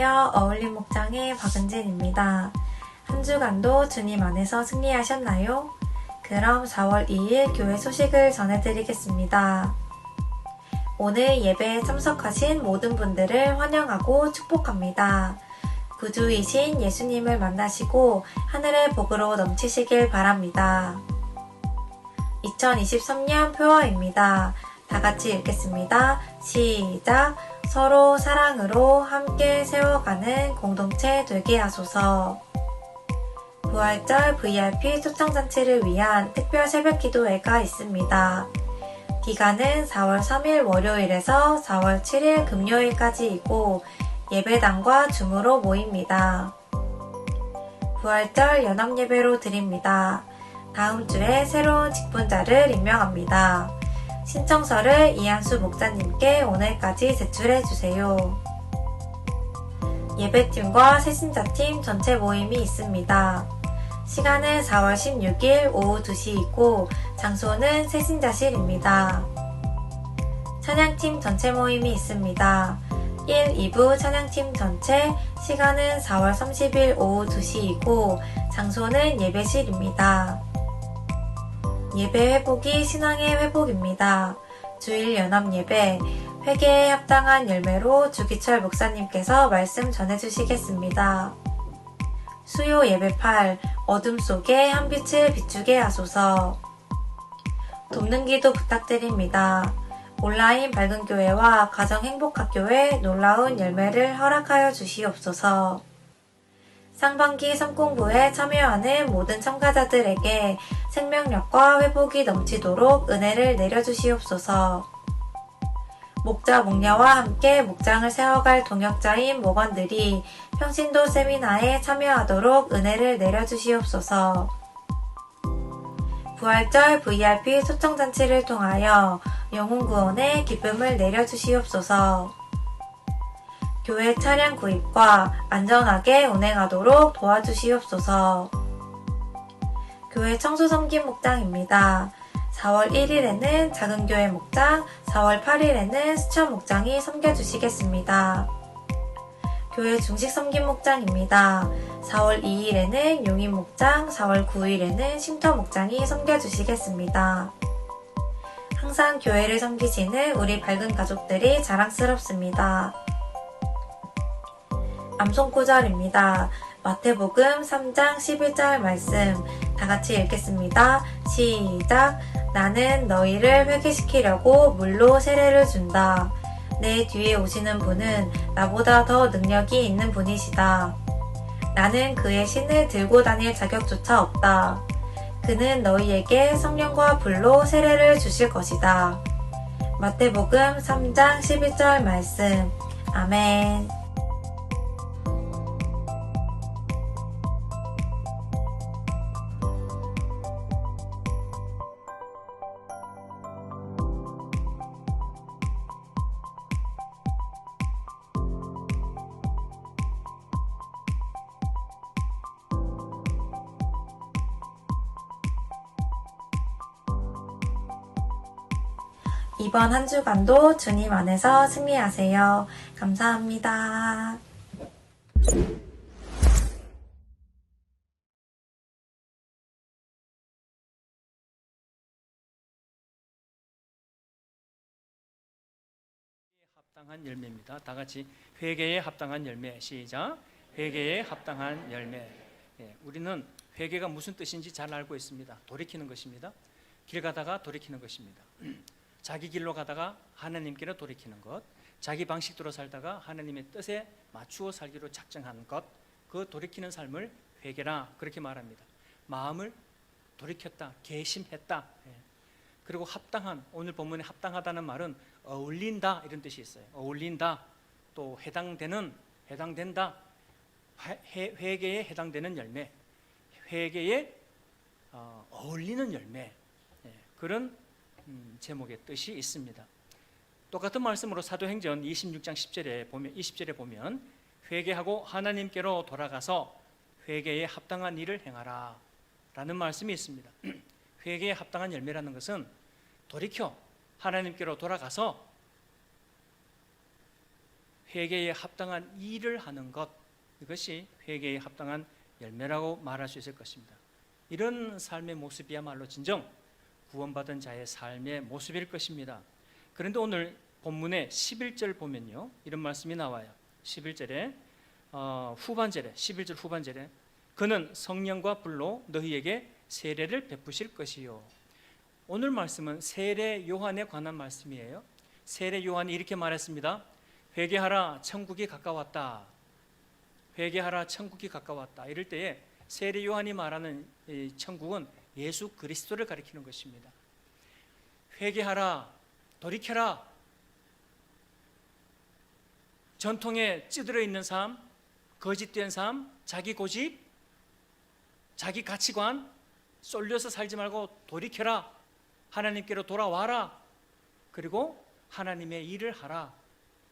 안녕하세요. 어울림 목장의 박은진입니다. 한 주간도 주님 안에서 승리하셨나요? 그럼 4월 2일 교회 소식을 전해드리겠습니다. 오늘 예배에 참석하신 모든 분들을 환영하고 축복합니다. 구주이신 예수님을 만나시고 하늘의 복으로 넘치시길 바랍니다. 2023년 표어입니다. 다 같이 읽겠습니다. 시작! 서로 사랑으로 함께 세워가는 공동체 되게 하소서. 부활절 VIP 초청잔치를 위한 특별 새벽 기도회가 있습니다. 기간은 4월 3일 월요일에서 4월 7일 금요일까지이고 예배당과 줌으로 모입니다. 부활절 연합예배로 드립니다. 다음 주에 새로운 직분자를 임명합니다. 신청서를 이한수 목사님께 오늘까지 제출해주세요. 예배팀과 새신자팀 전체 모임이 있습니다. 시간은 4월 16일 오후 2시이고 장소는 새신자실입니다. 찬양팀 전체 모임이 있습니다. 1, 2부 찬양팀 전체, 시간은 4월 30일 오후 2시이고 장소는 예배실입니다. 예배 회복이 신앙의 회복입니다. 주일 연합 예배, 회개에 합당한 열매로 주기철 목사님께서 말씀 전해주시겠습니다. 수요 예배 8, 어둠 속에 한 빛을 비추게 하소서. 돕는 기도 부탁드립니다. 온라인 밝은 교회와 가정행복학교에 놀라운 열매를 허락하여 주시옵소서. 상반기 성공부에 참여하는 모든 참가자들에게 생명력과 회복이 넘치도록 은혜를 내려주시옵소서. 목자 목녀와 함께 목장을 세워갈 동역자인 목원들이 평신도 세미나에 참여하도록 은혜를 내려주시옵소서. 부활절 VIP 초청잔치를 통하여 영혼구원의 기쁨을 내려주시옵소서. 교회 차량 구입과 안전하게 운행하도록 도와주시옵소서. 교회 청소 섬김 목장입니다. 4월 1일에는 작은 교회 목장, 4월 8일에는 수천 목장이 섬겨주시겠습니다. 교회 중식 섬김 목장입니다. 4월 2일에는 용인 목장, 4월 9일에는 쉼터 목장이 섬겨주시겠습니다. 항상 교회를 섬기시는 우리 밝은 가족들이 자랑스럽습니다. 암송구절입니다. 마태복음 3장 11절 말씀 다같이 읽겠습니다. 시작! 나는 너희를 회개시키려고 물로 세례를 준다. 내 뒤에 오시는 분은 나보다 더 능력이 있는 분이시다. 나는 그의 신을 들고 다닐 자격조차 없다. 그는 너희에게 성령과 불로 세례를 주실 것이다. 마태복음 3장 11절 말씀. 아멘. 이번 한 주간도 주님 안에서 승리하세요. 감사합니다. 합당한 열매입니다. 다 같이 회개에 합당한 열매. 시작. 회개에 합당한 열매. 우리는 회개가 무슨 뜻인지 잘 알고 있습니다. 돌이키는 것입니다. 길 가다가 돌이키는 것입니다. 자기 길로 가다가 하나님께로 돌이키는 것, 자기 방식대로 살다가 하나님의 뜻에 맞추어 살기로 작정한 것, 그 돌이키는 삶을 회개라 그렇게 말합니다. 마음을 돌이켰다, 개심했다. 그리고 합당한, 오늘 본문에 합당하다는 말은 어울린다 이런 뜻이 있어요. 어울린다, 또 해당되는, 해당된다, 회개에 해당되는 열매, 회개에 어울리는 열매, 그런 제목의 뜻이 있습니다. 똑같은 말씀으로 사도행전 26장 20절에 보면 회개하고 하나님께로 돌아가서 회개에 합당한 일을 행하라 라는 말씀이 있습니다. 회개에 합당한 열매라는 것은 돌이켜 하나님께로 돌아가서 회개에 합당한 일을 하는 것, 이것이 회개에 합당한 열매라고 말할 수 있을 것입니다. 이런 삶의 모습이야말로 진정 구원받은 자의 삶의 모습일 것입니다. 그런데 오늘 본문의 11절 보면요, 이런 말씀이 나와요. 11절에 후반절에 11절 후반절에 그는 성령과 불로 너희에게 세례를 베푸실 것이요. 오늘 말씀은 세례 요한에 관한 말씀이에요. 세례 요한이 이렇게 말했습니다. 회개하라 천국이 가까웠다. 회개하라 천국이 가까웠다. 이럴 때에 세례 요한이 말하는 이 천국은 예수 그리스도를 가리키는 것입니다. 회개하라, 돌이켜라. 전통에 찌들어 있는 삶, 거짓된 삶, 자기 고집, 자기 가치관 쏠려서 살지 말고 돌이켜라. 하나님께로 돌아와라. 그리고 하나님의 일을 하라.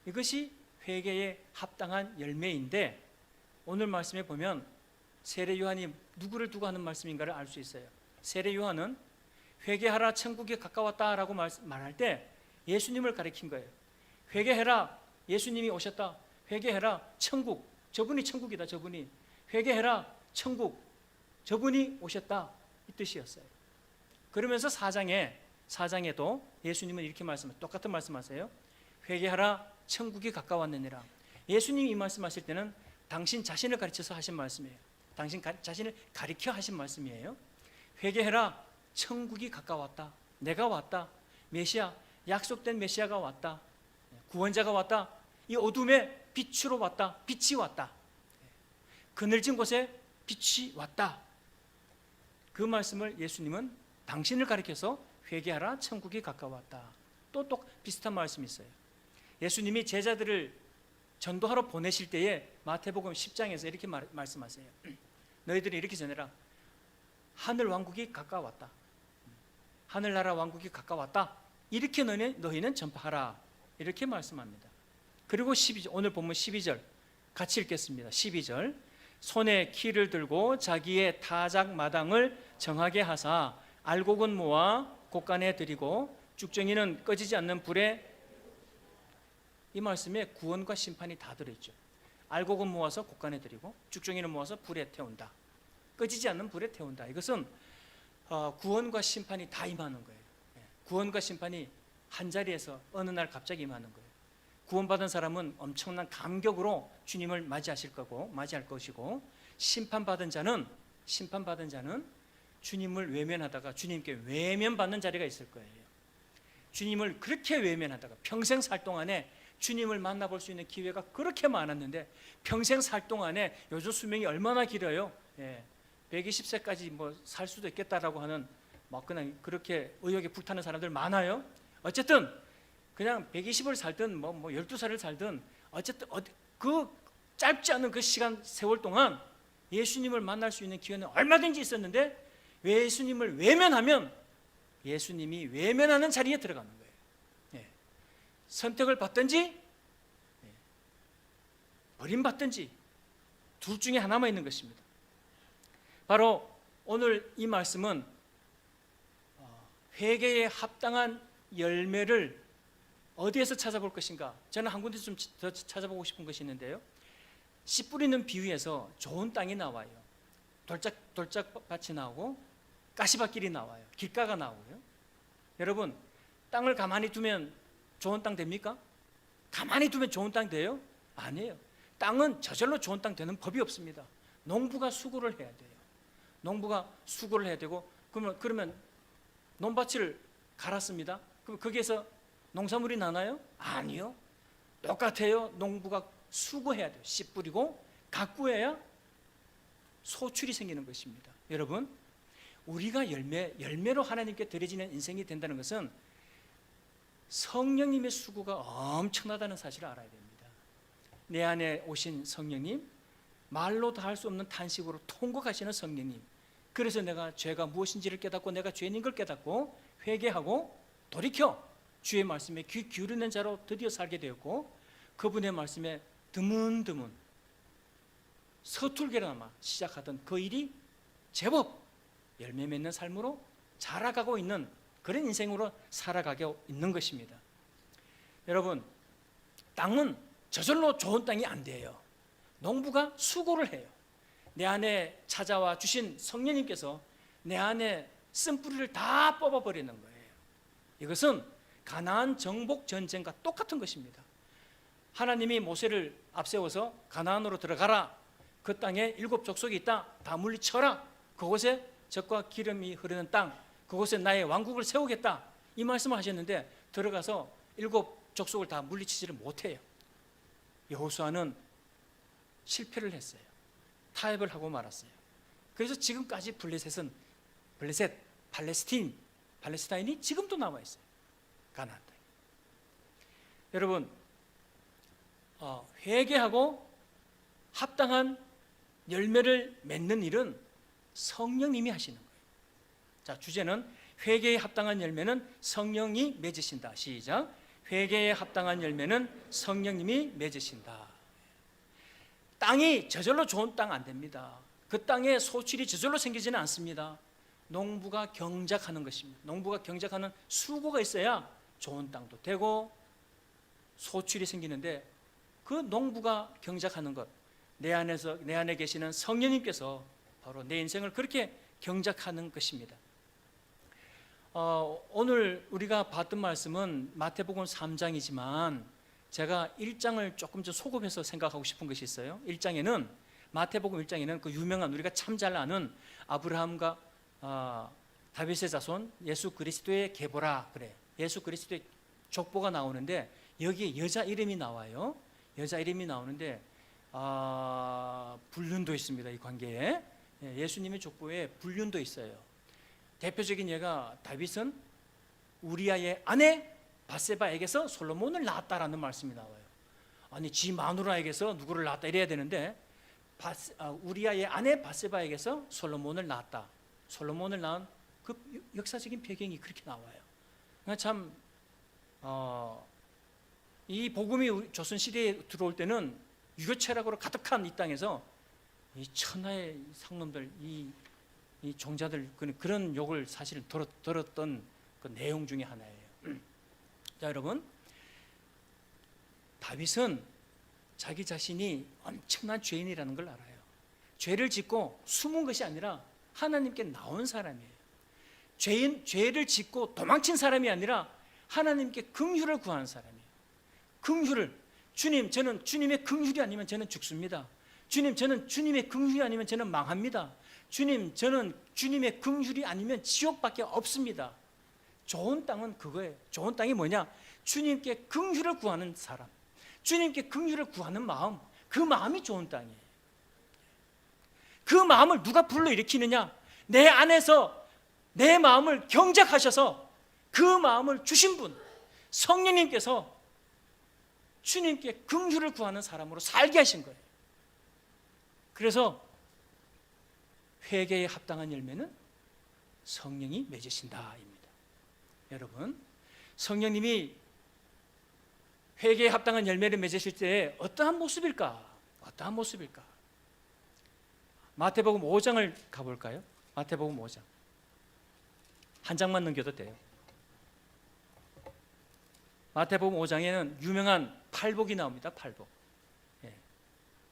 이것이 회개에 합당한 열매인데, 오늘 말씀에 보면 세례 요한이 누구를 두고 하는 말씀인가를 알 수 있어요. 세례 요한은 회개하라 천국이 가까웠다라고 말할 때 예수님을 가리킨 거예요. 회개해라, 예수님이 오셨다. 회개해라, 천국, 저분이 천국이다. 저분이 회개해라, 천국, 저분이 오셨다. 이 뜻이었어요. 그러면서 사장에도 예수님은 이렇게 똑같은 말씀하세요. 회개하라, 천국이 가까웠느니라. 예수님이 이 말씀하실 때는 당신 자신을 가르쳐서 하신 말씀이에요. 당신 자신을 가리켜 하신 말씀이에요. 회개해라, 천국이 가까웠다. 내가 왔다. 메시아, 약속된 메시아가 왔다. 구원자가 왔다. 이 어둠의 빛으로 왔다. 빛이 왔다. 그늘진 곳에 빛이 왔다. 그 말씀을 예수님은 당신을 가리켜서 회개하라, 천국이 가까웠다. 또 비슷한 말씀이 있어요. 예수님이 제자들을 전도하러 보내실 때에 마태복음 10장에서 이렇게 말씀하세요. 너희들이 이렇게 전해라. 하늘 왕국이 가까웠다. 하늘나라 왕국이 가까웠다. 이렇게 너희는 전파하라. 이렇게 말씀합니다. 그리고 12절, 오늘 본문 12절 같이 읽겠습니다. 12절 손에 키를 들고 자기의 타작 마당을 정하게 하사 알곡은 모아 곳간에 들이고 쭉정이는 꺼지지 않는 불에, 이 말씀에 구원과 심판이 다 들어있죠. 알곡은 모아서 곳간에 들이고 쭉정이는 모아서 불에 태운다. 꺼지지 않는 불에 태운다. 이것은 구원과 심판이 다 임하는 거예요. 구원과 심판이 한자리에서 어느 날 갑자기 임하는 거예요. 구원받은 사람은 엄청난 감격으로 주님을 맞이할 것이고, 심판받은 자는 주님을 외면하다가 주님께 외면받는 자리가 있을 거예요. 주님을 그렇게 외면하다가 평생 살 동안에 주님을 만나볼 수 있는 기회가 그렇게 많았는데, 평생 살 동안에 요즘 수명이 얼마나 길어요? 120세까지 뭐 살 수도 있겠다라고 하는 그냥 그렇게 의욕에 불타는 사람들 많아요. 어쨌든 그냥 120을 살든 뭐 12살을 살든 어쨌든 그 짧지 않은 그 시간 세월 동안 예수님을 만날 수 있는 기회는 얼마든지 있었는데, 예수님을 외면하면 예수님이 외면하는 자리에 들어가는 거예요. 선택을 받든지 버림받든지 둘 중에 하나만 있는 것입니다. 바로 오늘 이 말씀은 회개에 합당한 열매를 어디에서 찾아볼 것인가? 저는 한 군데 좀 더 찾아보고 싶은 것이 있는데요. 씨 뿌리는 비유에서 좋은 땅이 나와요. 돌짝밭이 나오고 가시밭길이 나와요. 길가가 나오고요. 여러분, 땅을 가만히 두면 좋은 땅 됩니까? 가만히 두면 좋은 땅 돼요? 아니에요. 땅은 저절로 좋은 땅 되는 법이 없습니다. 농부가 수고를 해야 돼요. 농부가 수고를 해야 되고, 그러면 논밭을 갈았습니다. 그럼 거기에서 농사물이 나나요? 아니요. 똑같아요. 농부가 수고해야 돼요. 씨 뿌리고 가꾸어야 소출이 생기는 것입니다. 여러분, 우리가 열매로 하나님께 드려지는 인생이 된다는 것은 성령님의 수고가 엄청나다는 사실을 알아야 됩니다. 내 안에 오신 성령님, 말로 다 할 수 없는 탄식으로 통곡하시는 성령님, 그래서 내가 죄가 무엇인지를 깨닫고 내가 죄인 걸 깨닫고 회개하고 돌이켜 주의 말씀에 귀 기울이는 자로 드디어 살게 되었고, 그분의 말씀에 드문드문 서툴게나마 시작하던 그 일이 제법 열매 맺는 삶으로 자라가고 있는 그런 인생으로 살아가고 있는 것입니다. 여러분, 땅은 저절로 좋은 땅이 안 돼요. 농부가 수고를 해요. 내 안에 찾아와 주신 성령님께서 내 안에 쓴 뿌리를 다 뽑아버리는 거예요. 이것은 가나안 정복 전쟁과 똑같은 것입니다. 하나님이 모세를 앞세워서 가나안으로 들어가라. 그 땅에 7 족속이 있다. 다 물리쳐라. 그곳에 젖과 기름이 흐르는 땅, 그곳에 나의 왕국을 세우겠다. 이 말씀을 하셨는데 들어가서 7 족속을 다 물리치지를 못해요. 여호수아는 실패를 했어요. 타협을 하고 말았어요. 그래서 지금까지 팔레스타인이 지금도 남아 있어요. 가나안 땅. 여러분, 회개하고 합당한 열매를 맺는 일은 성령님이 하시는 거예요. 자, 주제는 회개에 합당한 열매는 성령이 맺으신다. 시작. 회개에 합당한 열매는 성령님이 맺으신다. 땅이 저절로 좋은 땅 안 됩니다. 그 땅에 소출이 저절로 생기지는 않습니다. 농부가 경작하는 것입니다. 농부가 경작하는 수고가 있어야 좋은 땅도 되고 소출이 생기는데, 그 농부가 경작하는 것, 내 안에 계시는 성령님께서 바로 내 인생을 그렇게 경작하는 것입니다. 오늘 우리가 봤던 말씀은 마태복음 3장이지만 제가 1장을 조금 더 소급해서 생각하고 싶은 것이 있어요. 마태복음 1장에는 그 유명한, 우리가 참 잘 아는 아브라함과 다윗의 자손 예수 그리스도의 계보라 그래. 예수 그리스도의 족보가 나오는데 여기에 여자 이름이 나와요. 여자 이름이 나오는데 불륜도 있습니다. 이 관계에 예수님의 족보에 불륜도 있어요. 대표적인 예가 다윗은 우리아의 아내 바세바에게서 솔로몬을 낳았다라는 말씀이 나와요. 아니, 지 마누라에게서 누구를 낳았다 이래야 되는데 우리아의 아내 바세바에게서 솔로몬을 낳았다. 솔로몬을 낳은 그 역사적인 배경이 그렇게 나와요. 그러니까 참 이 복음이 조선 시대에 들어올 때는 유교철학으로 가득한 이 땅에서 이 천하의 상놈들, 이 종자들, 그런 욕을 사실 들었던 그 내용 중에 하나예요. 자, 여러분, 다윗은 자기 자신이 엄청난 죄인이라는 걸 알아요. 죄를 짓고 숨은 것이 아니라 하나님께 나온 사람이에요. 죄를 짓고 도망친 사람이 아니라 하나님께 긍휼을 구하는 사람이에요. 긍휼을, 주님, 저는 주님의 긍휼이 아니면 저는 죽습니다. 주님, 저는 주님의 긍휼이 아니면 저는 망합니다. 주님, 저는 주님의 긍휼이 아니면 지옥밖에 없습니다. 좋은 땅은 그거예요. 좋은 땅이 뭐냐? 주님께 긍휼을 구하는 사람, 주님께 긍휼을 구하는 마음, 그 마음이 좋은 땅이에요. 그 마음을 누가 불러일으키느냐? 내 안에서 내 마음을 경작하셔서 그 마음을 주신 분, 성령님께서 주님께 긍휼을 구하는 사람으로 살게 하신 거예요. 그래서 회개에 합당한 열매는 성령이 맺으신다입니다. 여러분, 성령님이 회개에 합당한 열매를 맺으실 때 어떠한 모습일까? 어떠한 모습일까? 마태복음 5장을 가볼까요? 마태복음 5장 한 장만 넘겨도 돼요. 마태복음 5장에는 유명한 팔복이 나옵니다. 팔복.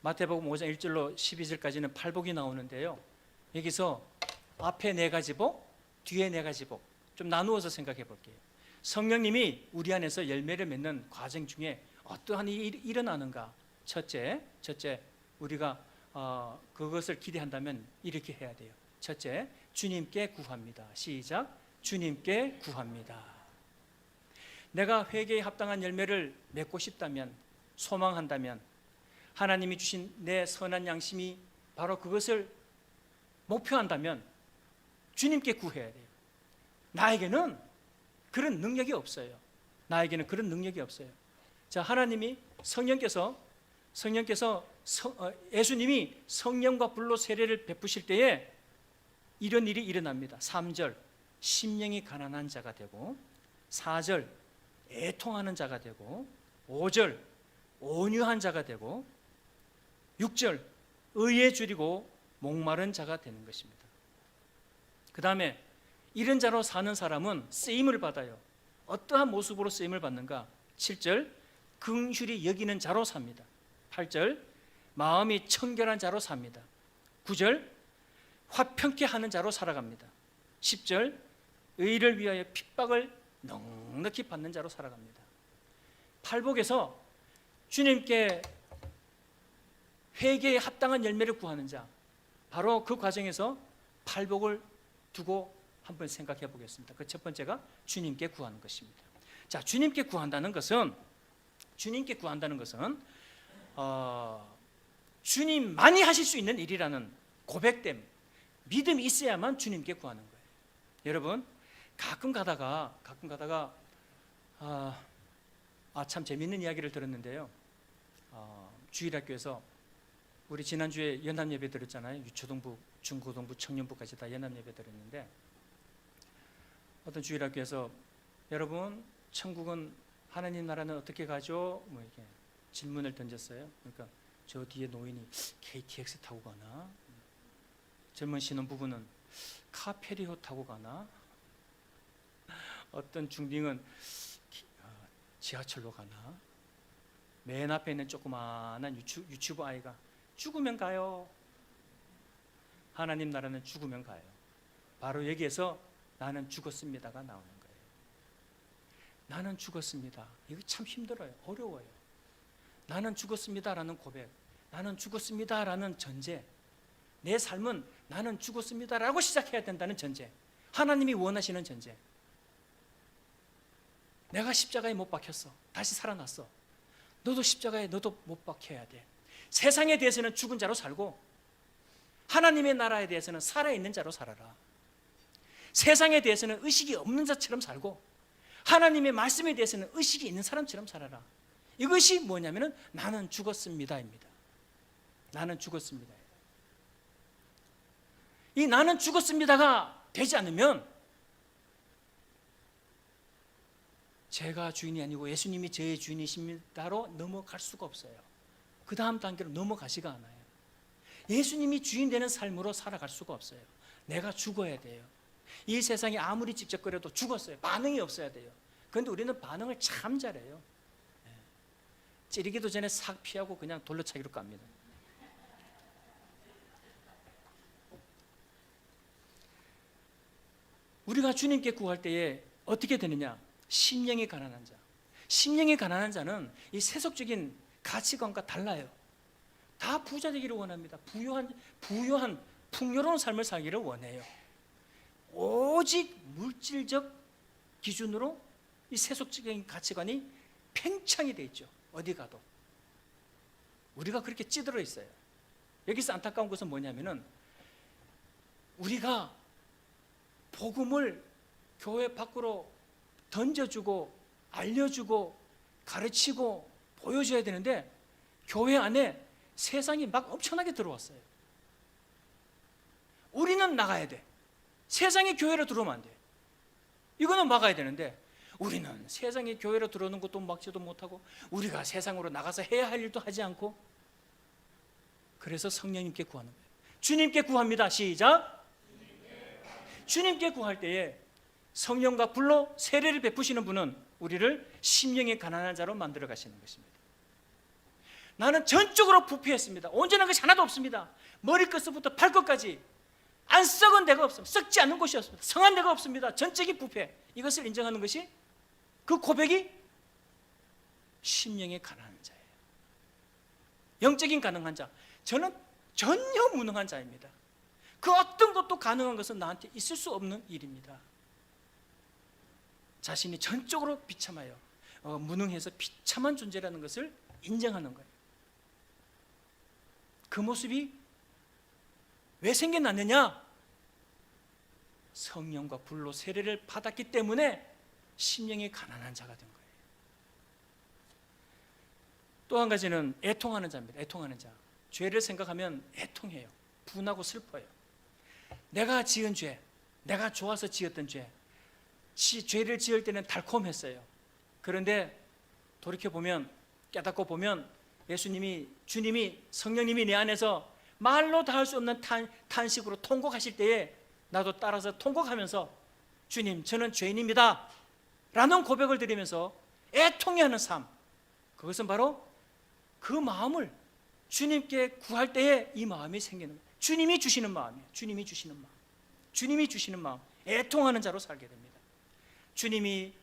마태복음 5장 1절로 12절까지는 팔복이 나오는데요, 여기서 앞에 4가지 복, 뒤에 4가지 복, 좀 나누어서 생각해 볼게요. 성령님이 우리 안에서 열매를 맺는 과정 중에 어떠한 일이 일어나는가? 첫째, 우리가 그것을 기대한다면 이렇게 해야 돼요. 첫째, 주님께 구합니다. 시작. 주님께 구합니다. 내가 회개에 합당한 열매를 맺고 싶다면, 소망한다면, 하나님이 주신 내 선한 양심이 바로 그것을 목표한다면 주님께 구해야 돼요. 나에게는 그런 능력이 없어요. 자, 하나님이 예수님이 성령과 불로 세례를 베푸실 때에 이런 일이 일어납니다. 3절, 심령이 가난한 자가 되고, 4절, 애통하는 자가 되고, 5절, 온유한 자가 되고, 6절, 의에 줄이고 목마른 자가 되는 것입니다. 그 다음에 이런 자로 사는 사람은 쓰임을 받아요. 어떠한 모습으로 쓰임을 받는가? 7절, 긍휼히 여기는 자로 삽니다. 8절 마음이 청결한 자로 삽니다. 9절 화평케 하는 자로 살아갑니다. 10절 의를 위하여 핍박을 넉넉히 받는 자로 살아갑니다. 팔복에서 주님께 회개에 합당한 열매를 구하는 자, 바로 그 과정에서 팔복을 두고 한번 생각해 보겠습니다. 그 첫 번째가 주님께 구하는 것입니다. 자, 주님께 구한다는 것은 주님만이 하실 수 있는 일이라는 고백됨, 믿음이 있어야만 주님께 구하는 거예요. 여러분, 가끔 가다가 참 재밌는 이야기를 들었는데요. 주일학교에서 우리 지난주에 연합예배 들었잖아요. 유초등부, 중고등부, 청년부까지 다 연합예배 들었는데, 어떤 주일학교에서 여러분, 천국은 하나님 나라는 어떻게 가죠? 뭐 이렇게 질문을 던졌어요. 그러니까 저 뒤에 노인이 KTX 타고 가나? 젊은 신혼부부는 카페리호 타고 가나? 어떤 중딩은 지하철로 가나? 맨 앞에 있는 조그마한 유치부 아이가 죽으면 가요. 하나님 나라는 죽으면 가요. 바로 여기에서 나는 죽었습니다가 나오는 거예요. 나는 죽었습니다. 이거 참 힘들어요. 어려워요. 나는 죽었습니다라는 고백, 나는 죽었습니다라는 전제, 내 삶은 나는 죽었습니다라고 시작해야 된다는 전제, 하나님이 원하시는 전제. 내가 십자가에 못 박혔어. 다시 살아났어. 너도 십자가에 너도 못 박혀야 돼. 세상에 대해서는 죽은 자로 살고 하나님의 나라에 대해서는 살아있는 자로 살아라. 세상에 대해서는 의식이 없는 자처럼 살고 하나님의 말씀에 대해서는 의식이 있는 사람처럼 살아라. 이것이 뭐냐면은 나는 죽었습니다입니다. 나는 죽었습니다. 이 나는 죽었습니다가 되지 않으면 제가 주인이 아니고 예수님이 저의 주인이십니다로 넘어갈 수가 없어요. 그 다음 단계로 넘어가지가 않아요. 예수님이 주인 되는 삶으로 살아갈 수가 없어요. 내가 죽어야 돼요. 이 세상에 아무리 찝쩍거려도 죽었어요. 반응이 없어야 돼요. 그런데 우리는 반응을 참 잘해요. 찌르기도 전에 싹 피하고 그냥 돌려차기로 갑니다. 우리가 주님께 구할 때에 어떻게 되느냐? 심령이 가난한 자. 심령이 가난한 자는 이 세속적인 가치관과 달라요. 다 부자 되기를 원합니다. 부유한 풍요로운 삶을 살기를 원해요. 오직 물질적 기준으로 이 세속적인 가치관이 팽창이 돼 있죠. 어디 가도 우리가 그렇게 찌들어 있어요. 여기서 안타까운 것은 뭐냐면은 우리가 복음을 교회 밖으로 던져주고 알려주고 가르치고 보여줘야 되는데 교회 안에 세상이 막 엄청나게 들어왔어요. 우리는 나가야 돼. 세상이 교회로 들어오면 안 돼. 이거는 막아야 되는데 우리는 세상이 교회로 들어오는 것도 막지도 못하고 우리가 세상으로 나가서 해야 할 일도 하지 않고, 그래서 성령님께 구하는 거예요. 주님께 구합니다. 시작. 주님께 구할 때에 성령과 불로 세례를 베푸시는 분은 우리를 심령의 가난한 자로 만들어 가시는 것입니다. 나는 전적으로 부패했습니다. 온전한 것이 하나도 없습니다. 머리끝부터 발끝까지 안 썩은 데가 없습니다. 썩지 않는 곳이 없습니다. 성한 데가 없습니다. 전적인 부패. 이것을 인정하는 것이, 그 고백이 심령의 가난한 자예요. 영적인 가능한 자. 저는 전혀 무능한 자입니다. 그 어떤 것도 가능한 것은 나한테 있을 수 없는 일입니다. 자신이 전적으로 비참하여 무능해서 비참한 존재라는 것을 인정하는 거예요. 그 모습이 왜 생겨났느냐? 성령과 불로 세례를 받았기 때문에 심령이 가난한 자가 된 거예요. 또 한 가지는 애통하는 자입니다. 애통하는 자. 죄를 생각하면 애통해요. 분하고 슬퍼요. 내가 지은 죄, 내가 좋아서 지었던 죄, 죄를 지을 때는 달콤했어요. 그런데 돌이켜보면, 깨닫고 보면 주님이, 성령님이 내 안에서 말로 다 할 수 없는 탄식으로 통곡하실 때에 나도 따라서 통곡하면서 주님, 저는 죄인입니다 라는 고백을 드리면서 애통해하는 삶, 그것은 바로 그 마음을 주님께 구할 때에 이 마음이 생기는 거예요. 주님이 주시는 마음이에요. 주님이 주시는 마음. 주님이 주시는 마음. 애통하는 자로 살게 됩니다. 주님께서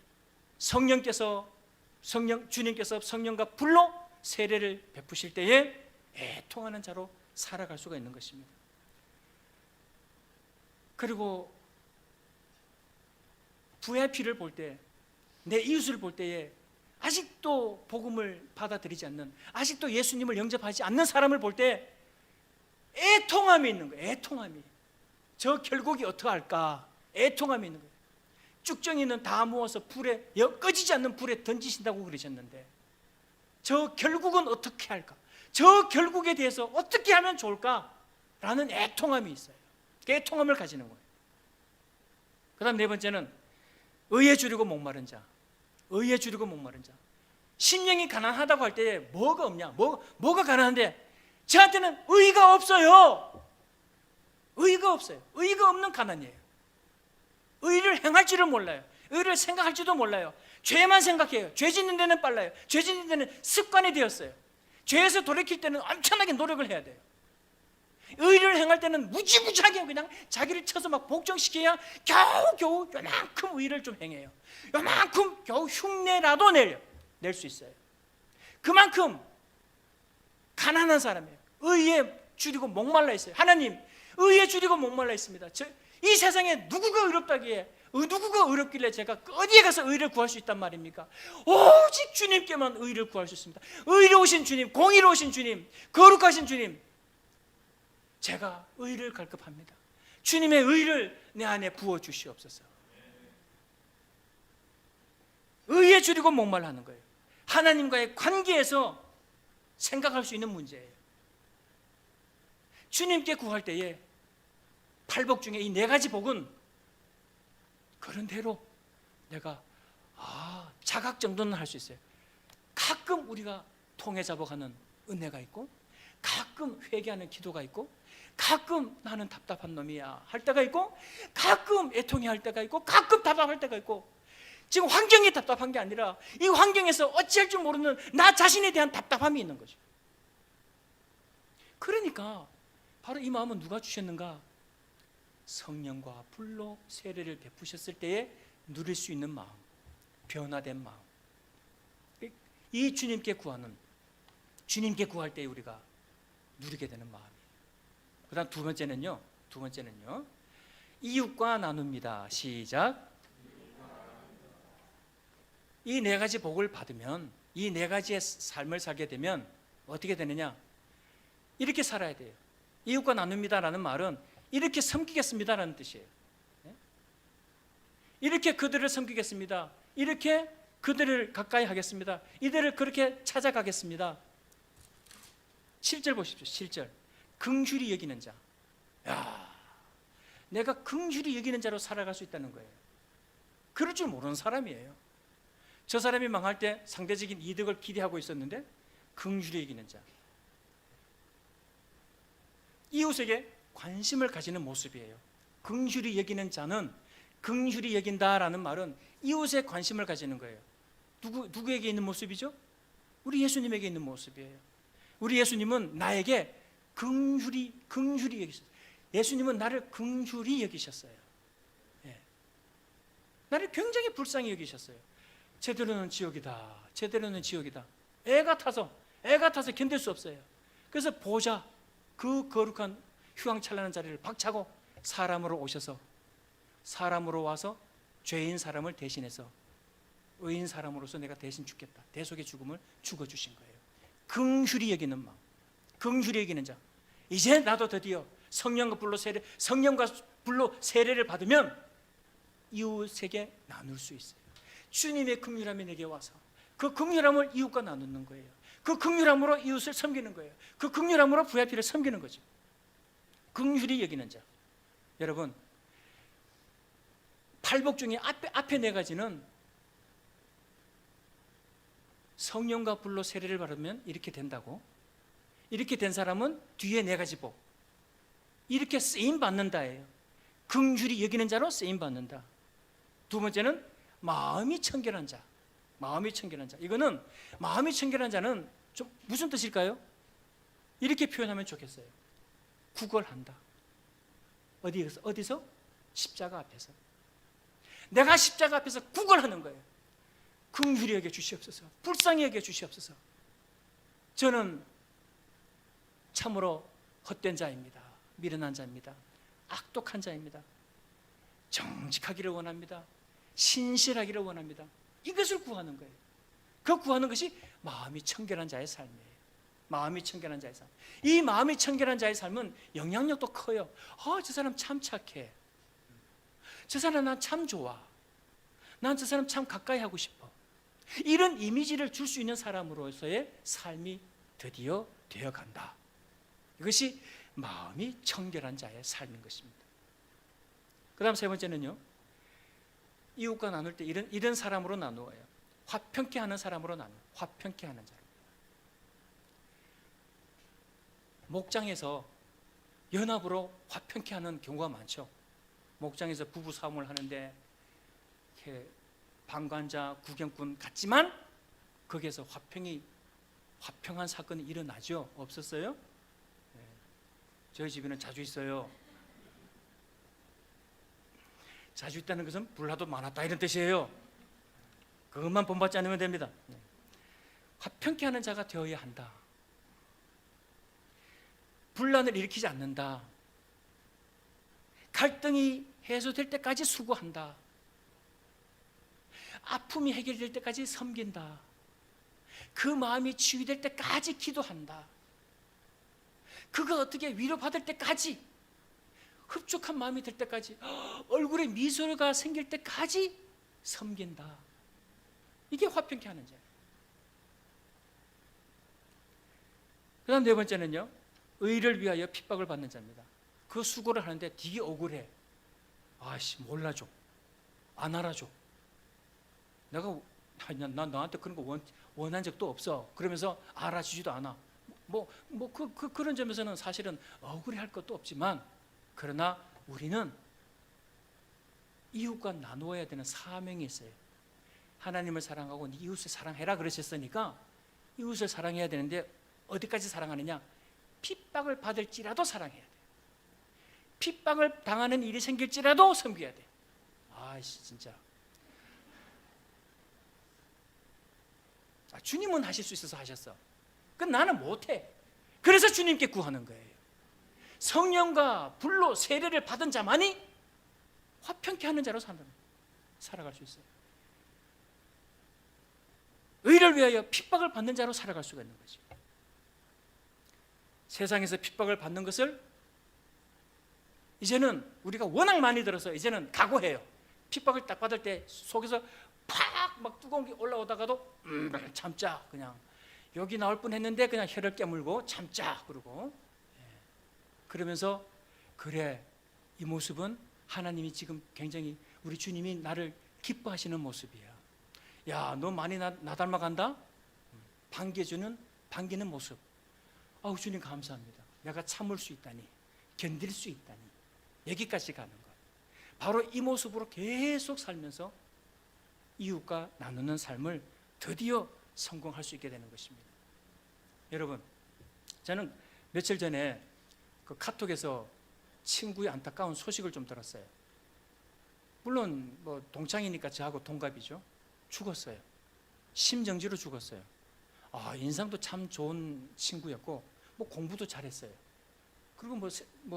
성령과 불로 세례를 베푸실 때에 애통하는 자로 살아갈 수가 있는 것입니다. 그리고 VIP를 볼 때, 내 이웃을 볼 때에 아직도 복음을 받아들이지 않는, 아직도 예수님을 영접하지 않는 사람을 볼 때 애통함이 있는 거예요. 애통함이. 저 결국이 어떡할까? 애통함이 있는 거예요. 쭉정이는 다 모아서 꺼지지 않는 불에 던지신다고 그러셨는데, 저 결국은 어떻게 할까? 저 결국에 대해서 어떻게 하면 좋을까? 라는 애통함이 있어요. 그 애통함을 가지는 거예요. 그 다음 네 번째는 의에 줄이고 목마른 자. 의에 줄이고 목마른 자. 심령이 가난하다고 할 때 뭐가 없냐? 뭐가 가난한데? 저한테는 의가 없어요. 의가 없어요. 의가 없는 가난이에요. 의를 행할 줄을 몰라요. 의를 생각할 줄도 몰라요. 죄만 생각해요. 죄 짓는 데는 빨라요. 죄 짓는 데는 습관이 되었어요. 죄에서 돌이킬 때는 엄청나게 노력을 해야 돼요. 의를 행할 때는 무지무지하게 그냥 자기를 쳐서 막 복종시켜야 겨우 요만큼 의를 좀 행해요. 요만큼 겨우 흉내라도 낼 수 있어요. 그만큼 가난한 사람이에요. 의에 줄이고 목말라 있어요. 하나님, 의에 줄이고 목말라 있습니다. 이 세상에 누구가 의롭다기에, 누구가 의롭길래 제가 어디에 가서 의를 구할 수 있단 말입니까? 오직 주님께만 의를 구할 수 있습니다. 의로우신 주님, 공의로우신 주님, 거룩하신 주님, 제가 의를 갈급합니다. 주님의 의를 내 안에 부어 주시옵소서. 의에 줄이고 목말라는 거예요. 하나님과의 관계에서 생각할 수 있는 문제예요. 주님께 구할 때에 팔복 중에 이 네 가지 복은 그런 대로 내가 자각 정도는 할 수 있어요. 가끔 우리가 통해 잡아가는 은혜가 있고, 가끔 회개하는 기도가 있고, 가끔 나는 답답한 놈이야 할 때가 있고, 가끔 애통해 할 때가 있고, 가끔 답답할 때가 있고, 지금 환경이 답답한 게 아니라 이 환경에서 어찌할 줄 모르는 나 자신에 대한 답답함이 있는 거죠. 그러니까 바로 이 마음은 누가 주셨는가? 성령과 불로 세례를 베푸셨을 때에 누릴 수 있는 마음, 변화된 마음. 이 주님께 구할 때 우리가 누리게 되는 마음이에요. 그 다음 두 번째는요, 이웃과 나눕니다. 시작. 이 네 가지 복을 받으면, 이 네 가지의 삶을 살게 되면 어떻게 되느냐? 이렇게 살아야 돼요. 이웃과 나눕니다라는 말은 이렇게 섬기겠습니다라는 뜻이에요. 이렇게 그들을 섬기겠습니다. 이렇게 그들을 가까이 하겠습니다. 이들을 그렇게 찾아가겠습니다. 7절 보십시오. 7절. 긍휼히 여기는 자. 내가 긍휼히 여기는 자로 살아갈 수 있다는 거예요. 그럴 줄 모르는 사람이에요. 저 사람이 망할 때 상대적인 이득을 기대하고 있었는데 긍휼히 여기는 자. 이웃에게 관심을 가지는 모습이에요. 긍휼히 여기는 자는, 긍휼히 여긴다라는 말은 이웃에 관심을 가지는 거예요. 누구에게 있는 모습이죠? 우리 예수님에게 있는 모습이에요. 우리 예수님은 나에게 긍휼히 여기셨어요. 예수님은 나를 긍휼히 여기셨어요. 나를 굉장히 불쌍히 여기셨어요. 제대로는 지옥이다. 애가 타서 견딜 수 없어요. 그래서 보자, 그 거룩한 휘황찬란한 자리를 박차고 사람으로 와서 죄인 사람을 대신해서 의인 사람으로서 내가 대신 죽겠다. 대속의 죽음을 죽어주신 거예요. 긍휼히 여기는 마음, 긍휼히 여기는 자. 이제 나도 드디어 성령과 불로 세례를 받으면 이웃에게 나눌 수 있어요. 주님의 긍휼함이 내게 와서 그 긍휼함을 이웃과 나누는 거예요. 그 긍휼함으로 이웃을 섬기는 거예요. 그 긍휼함으로 VIP를 섬기는 거죠. 긍휼히 여기는 자. 여러분, 팔복 중에 앞에 네 가지는 성령과 불로 세례를 받으면 이렇게 된다고, 이렇게 된 사람은 뒤에 네 가지 복, 이렇게 쓰임 받는다예요. 긍휼히 여기는 자로 쓰임 받는다. 두 번째는 마음이 청결한 자. 마음이 청결한 자. 이거는 마음이 청결한 자는 좀 무슨 뜻일까요? 이렇게 표현하면 좋겠어요. 구걸한다. 어디서? 십자가 앞에서. 내가 십자가 앞에서 구걸하는 거예요. 긍휼히 여겨 주시옵소서. 불쌍히 여겨 주시옵소서. 저는 참으로 헛된 자입니다. 미련한 자입니다. 악독한 자입니다. 정직하기를 원합니다. 신실하기를 원합니다. 이것을 구하는 거예요. 그 구하는 것이 마음이 청결한 자의 삶이에요. 마음이 청결한 자의 삶. 이 마음이 청결한 자의 삶은 영향력도 커요. 저 사람 참 착해. 저 사람 난 참 좋아. 난 저 사람 참 가까이 하고 싶어. 이런 이미지를 줄 수 있는 사람으로서의 삶이 드디어 되어간다. 이것이 마음이 청결한 자의 삶인 것입니다. 그 다음 세 번째는요, 이웃과 나눌 때 이런 사람으로 나누어요. 화평케 하는 사람으로 나누어요. 화평케 하는 자. 목장에서 연합으로 화평케 하는 경우가 많죠. 목장에서 부부 싸움을 하는데 이렇게 방관자, 구경꾼 같지만 거기에서 화평한 사건이 일어나죠. 없었어요? 네. 저희 집에는 자주 있어요. 자주 있다는 것은 불화도 많았다 이런 뜻이에요. 그것만 본받지 않으면 됩니다. 네. 화평케 하는 자가 되어야 한다. 분란을 일으키지 않는다. 갈등이 해소될 때까지 수고한다. 아픔이 해결될 때까지 섬긴다. 그 마음이 치유될 때까지 기도한다. 그가 어떻게 위로받을 때까지, 흡족한 마음이 들 때까지, 얼굴에 미소가 생길 때까지 섬긴다. 이게 화평케 하는 자예요. 그 다음 네 번째는요, 의를 위하여 핍박을 받는 자입니다. 그 수고를 하는데 되게 억울해. 몰라줘. 안 알아줘. 내가 난 너한테 그런 거 원한 적도 없어. 그러면서 알아주지도 않아. 그런 점에서는 사실은 억울해할 것도 없지만, 그러나 우리는 이웃과 나누어야 되는 사명이 있어요. 하나님을 사랑하고 이웃을 사랑해라 그러셨으니까 이웃을 사랑해야 되는데 어디까지 사랑하느냐? 핍박을 받을지라도 사랑해야 돼. 핍박을 당하는 일이 생길지라도 섬겨야 돼. 진짜. 주님은 하실 수 있어서 하셨어. 나는 못해. 그래서 주님께 구하는 거예요. 성령과 불로 세례를 받은 자만이 화평케 하는 자로 살아갈 수 있어요. 의를 위하여 핍박을 받는 자로 살아갈 수가 있는 거죠. 세상에서 핍박을 받는 것을 이제는 우리가 워낙 많이 들어서 이제는 각오해요. 핍박을 딱 받을 때 속에서 막 뜨거운 게 올라오다가도 참자. 그냥 여기 나올 뻔했는데 그냥 혀를 깨물고 참자. 그러고 그러면서 그래, 이 모습은 하나님이 지금 굉장히 우리 주님이 나를 기뻐하시는 모습이야. 야, 너 많이 나 닮아간다? 반기는 모습. 주님 감사합니다. 내가 참을 수 있다니, 견딜 수 있다니, 여기까지 가는 것. 바로 이 모습으로 계속 살면서 이웃과 나누는 삶을 드디어 성공할 수 있게 되는 것입니다. 여러분, 저는 며칠 전에 그 카톡에서 친구의 안타까운 소식을 좀 들었어요. 물론 동창이니까 저하고 동갑이죠. 죽었어요. 심정지로 죽었어요. 인상도 참 좋은 친구였고 공부도 잘했어요. 그리고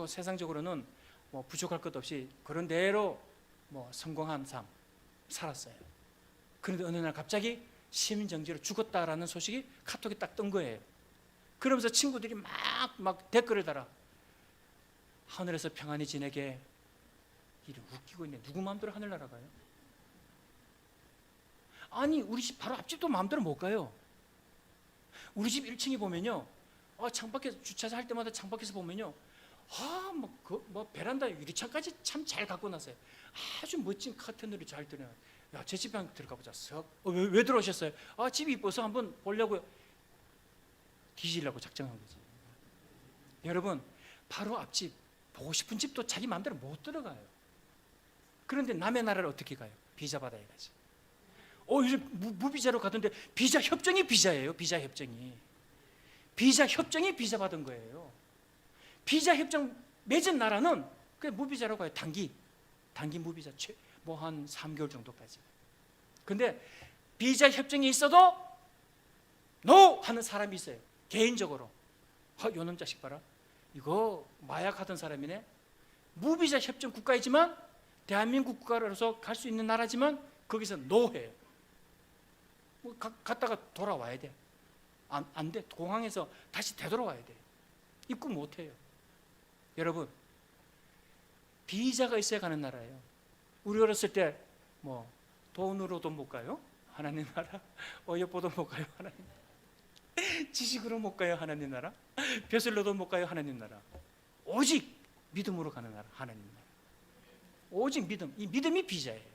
세상적으로는 부족할 것 없이 그런 대로 성공한 삶 살았어요. 그런데 어느 날 갑자기 심정지로 죽었다라는 소식이 카톡에 딱 뜬 거예요. 그러면서 친구들이 막 댓글을 달아. 하늘에서 평안히 지내게. 이를 웃기고 있네. 누구 마음대로 하늘 날아가요? 우리 집 바로 앞집도 마음대로 못 가요. 우리 집 1층에 보면요, 창밖에 주차장 할 때마다 창밖에서 보면요, 베란다 유리창까지 참 잘 갖고 놨어요. 아주 멋진 커튼으로 잘 들어요. 야, 제 집에 한번 들어가 보자. 왜 들어오셨어요? 집이 이뻐서 한번 보려고요. 뒤지려고 작정한 거지. 여러분, 바로 앞집 보고 싶은 집도 자기 마음대로 못 들어가요. 그런데 남의 나라를 어떻게 가요? 비자 받아야 가지. 이제 무비자로 가던데 비자 협정이 비자예요. 비자 협정이. 비자 협정이 비자 받은 거예요. 비자 협정 맺은 나라는 그냥 무비자라고 해요. 단기 무비자 뭐 한 3개월 정도까지. 근데 비자 협정이 있어도 NO 하는 사람이 있어요. 개인적으로. 요놈 자식 봐라. 이거 마약 하던 사람이네. 무비자 협정 국가이지만 대한민국 국가로서 갈 수 있는 나라지만 거기서 NO 해요. 갔다가 돌아와야 돼. 안 돼. 공항에서 다시 되돌아와야 돼. 입국 못 해요. 여러분, 비자가 있어야 가는 나라예요. 우리 어렸을 때 뭐 돈으로도 못 가요? 하나님 나라. 어여뽀도 못 가요? 하나님 나라. 지식으로 못 가요? 하나님 나라. 벼슬로도 못 가요? 하나님 나라. 오직 믿음으로 가는 나라, 하나님 나라. 오직 믿음. 이 믿음이 비자예요.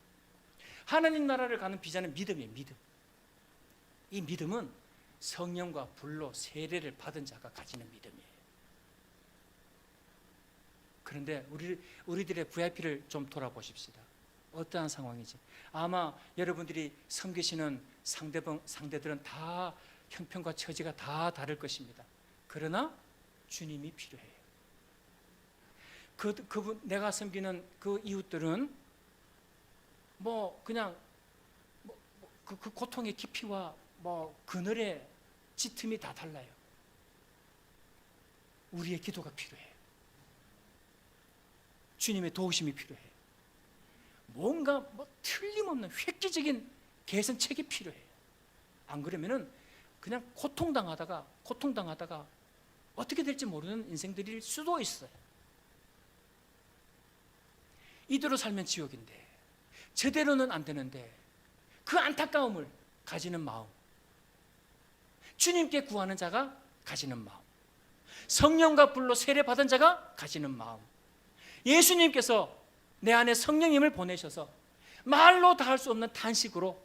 하나님 나라를 가는 비자는 믿음이에요. 믿음. 이 믿음은 성령과 불로 세례를 받은 자가 가지는 믿음이에요. 그런데 우리들의 VIP를 좀 돌아보십시다. 어떠한 상황이지? 아마 여러분들이 섬기시는 상대들은 다 형편과 처지가 다 다를 것입니다. 그러나 주님이 필요해요. 그분, 내가 섬기는 그 이웃들은 뭐 그냥 그 고통의 깊이와 뭐 그늘의 짙음이 다 달라요. 우리의 기도가 필요해요. 주님의 도우심이 필요해요. 뭔가 뭐 틀림없는 획기적인 개선책이 필요해요. 안 그러면은 그냥 고통당하다가 어떻게 될지 모르는 인생들일 수도 있어요. 이대로 살면 지옥인데 제대로는 안 되는데 그 안타까움을 가지는 마음, 주님께 구하는 자가 가지는 마음, 성령과 불로 세례받은 자가 가지는 마음, 예수님께서 내 안에 성령님을 보내셔서 말로 다 할 수 없는 탄식으로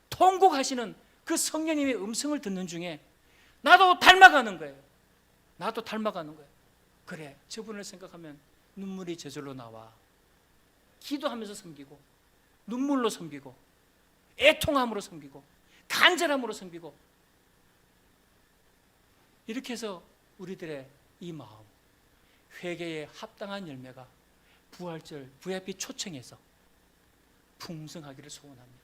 통곡하시는 그 성령님의 음성을 듣는 중에 나도 닮아가는 거예요. 그래, 저분을 생각하면 눈물이 저절로 나와. 기도하면서 섬기고, 눈물로 섬기고, 애통함으로 섬기고, 간절함으로 섬기고, 이렇게 해서 우리들의 이 마음, 회개에 합당한 열매가 부활절 VIP 초청에서 풍성하기를 소원합니다.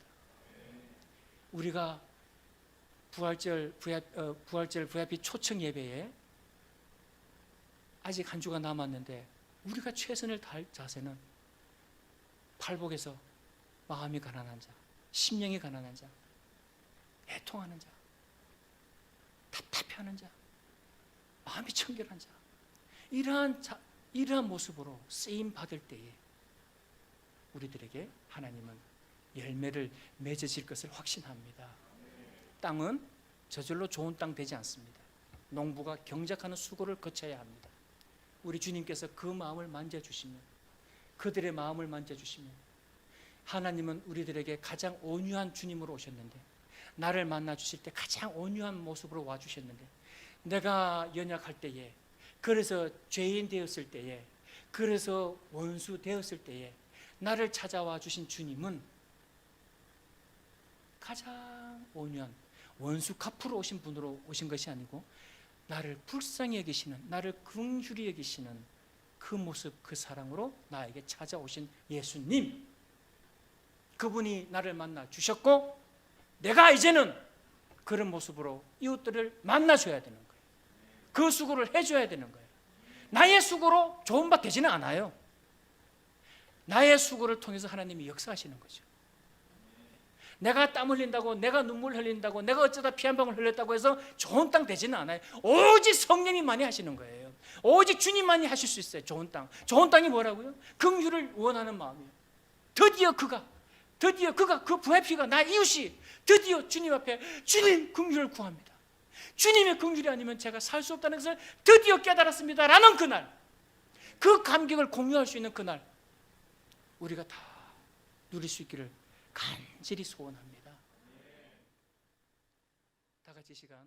우리가 부활절 VIP 초청 예배에 아직 한 주가 남았는데 우리가 최선을 다할 자세는 팔복에서 마음이 가난한 자, 심령이 가난한 자, 애통하는 자, 답답해하는 자, 마음이 청결한 자, 이러한 모습으로 쓰임 받을 때에 우리들에게 하나님은 열매를 맺으실 것을 확신합니다. 땅은 저절로 좋은 땅 되지 않습니다. 농부가 경작하는 수고를 거쳐야 합니다. 우리 주님께서 그 마음을 만져주시면, 그들의 마음을 만져주시면, 하나님은 우리들에게 가장 온유한 주님으로 오셨는데, 나를 만나 주실 때 가장 온유한 모습으로 와주셨는데, 내가 연약할 때에, 그래서 죄인 되었을 때에, 그래서 원수 되었을 때에 나를 찾아와 주신 주님은 가장 온유한 원수 갚으러 오신 분으로 오신 것이 아니고 나를 불쌍히 여기시는, 나를 긍휼히 여기시는 그 모습, 그 사랑으로 나에게 찾아오신 예수님, 그분이 나를 만나 주셨고 내가 이제는 그런 모습으로 이웃들을 만나줘야 되는 거예요. 그 수고를 해줘야 되는 거예요. 나의 수고로 좋은 바 되지는 않아요. 나의 수고를 통해서 하나님이 역사하시는 거죠. 내가 땀 흘린다고, 내가 눈물 흘린다고, 내가 어쩌다 피 한 방울 흘렸다고 해서 좋은 땅 되지는 않아요. 오직 성령님만이 하시는 거예요. 오직 주님만이 하실 수 있어요. 좋은 땅. 좋은 땅이 뭐라고요? 긍휼을 원하는 마음이에요. 드디어 그가 그 VIP가 나 이웃이 드디어 주님 앞에 주님 긍휼을 구합니다. 주님의 긍휼이 아니면 제가 살 수 없다는 것을 드디어 깨달았습니다 라는 그날, 그 감격을 공유할 수 있는 그날 우리가 다 누릴 수 있기를 간절히 소원합니다. 다 같이 시간